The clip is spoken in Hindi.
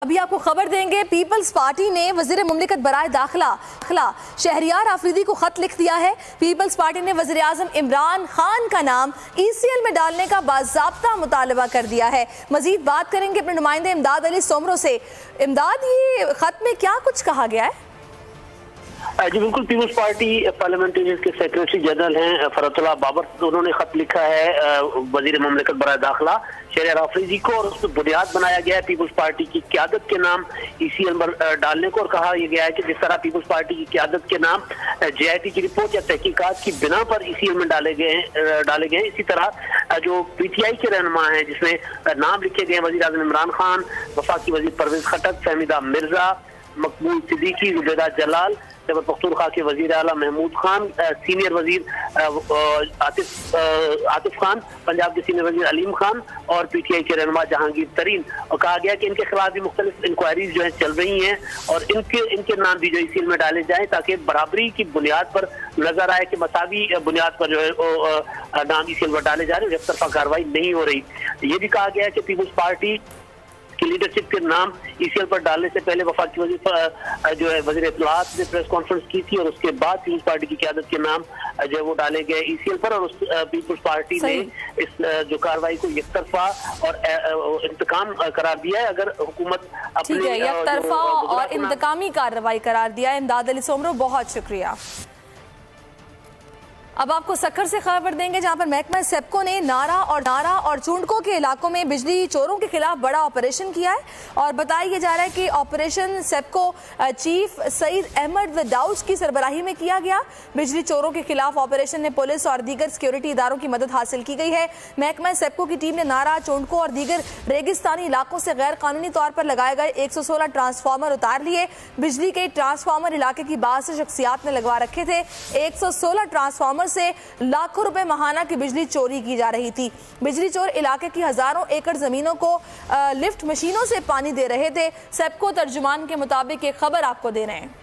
अभी आपको खबर देंगे, पीपल्स पार्टी ने वज़ीर मुमलिकत बराए दाखिला शहरियार आफरीदी को खत लिख दिया है। पीपल्स पार्टी ने वज़ीर आज़म इमरान खान का नाम ECL में डालने का बाज़ाब्ता मुतालबा कर दिया है। मजीद बात करेंगे अपने नुमाइंदे इमदाद अली सोमरो से। इमदाद, ये खत में क्या कुछ कहा गया है? जी बिल्कुल, पीपल्स पार्टी पार्लियामेंटेरियन के सेक्रेटरी जनरल हैं फरतुल्लाह बाबर, उन्होंने खत लिखा है वजीर मुमलिकत बराए दाखिला शहरियार आफरीदी को, और उस पर बुनियाद बनाया गया है पीपल्स पार्टी की क़यादत के नाम ECL पर डालने को। और कहा यह गया है कि जिस तरह पीपल्स पार्टी की क़यादत के नाम JIT की रिपोर्ट या तहकीकात की बिना पर ECL में डाले गए, इसी तरह जो PTI के रहनुमा हैं जिसमें नाम लिखे गए वजीर आज़म इमरान खान, वफाकी वजीर परवेज खटक, फहमीदा मिर्जा, मकबूल सिद्दीकी, जुबैदा जलाल, खैबर पख्तूनख्वा के वजीर आला महमूद खान, सीनियर वजीर आतिफ खान, पंजाब के सीनियर वजीर अलीम खान और PTI के रहनुमा जहांगीर तरीन। और कहा गया कि इनके खिलाफ भी मुख्तलिफ इंक्वायरीज जो है चल रही हैं और इनके नाम भी जो ECL में डाले जाएं ताकि बराबरी की बुनियाद पर नजर आए कि मसावी बुनियाद पर जो है नाम ECL पर डाले जा रहे हैं, एक तरफा कार्रवाई नहीं हो रही। ये भी कहा गया है कि पीपल्स पार्टी की लीडरशिप के नाम ECL पर डालने से पहले वफाकी वजीर जो है वजीर इत्तलाआत ने प्रेस कॉन्फ्रेंस की थी और उसके बाद पीपल्स पार्टी की क़यादत के नाम जो है वो डाले गए ECL पर, और उस पीपल्स पार्टी ने इस जो कार्रवाई को एक तरफा और इंतकाम करार दिया है। अगर हुकूमत अपने एक तरफा और इंतकामी कार्रवाई करार दिया है। इमदाद अली सोमरो, बहुत शुक्रिया। अब आपको सक्खर से खबर देंगे, जहां पर महकमा सेप्को ने नारा और चूंडको के इलाकों में बिजली चोरों के खिलाफ बड़ा ऑपरेशन किया है। और बताया जा रहा है कि ऑपरेशन सेप्को चीफ सईद अहमद वदाउस की सरबराही में किया गया। बिजली चोरों के खिलाफ ऑपरेशन में पुलिस और दीगर सिक्योरिटी इदारों की मदद हासिल की गई है। महकमा सेप्को की टीम ने नारा, चूंडको और दीगर रेगिस्तानी इलाकों से गैर कानूनी तौर पर लगाए गए 116 ट्रांसफार्मर उतार लिए। बिजली के ट्रांसफार्मर इलाके की 62 शख्सियात ने लगवा रखे थे। 116 ट्रांसफार्मर से लाखों रुपए माहाना की बिजली चोरी की जा रही थी। बिजली चोर इलाके की हजारों एकड़ जमीनों को लिफ्ट मशीनों से पानी दे रहे थे। सेप्को तर्जुमान के मुताबिक ये खबर आपको दे रहे हैं।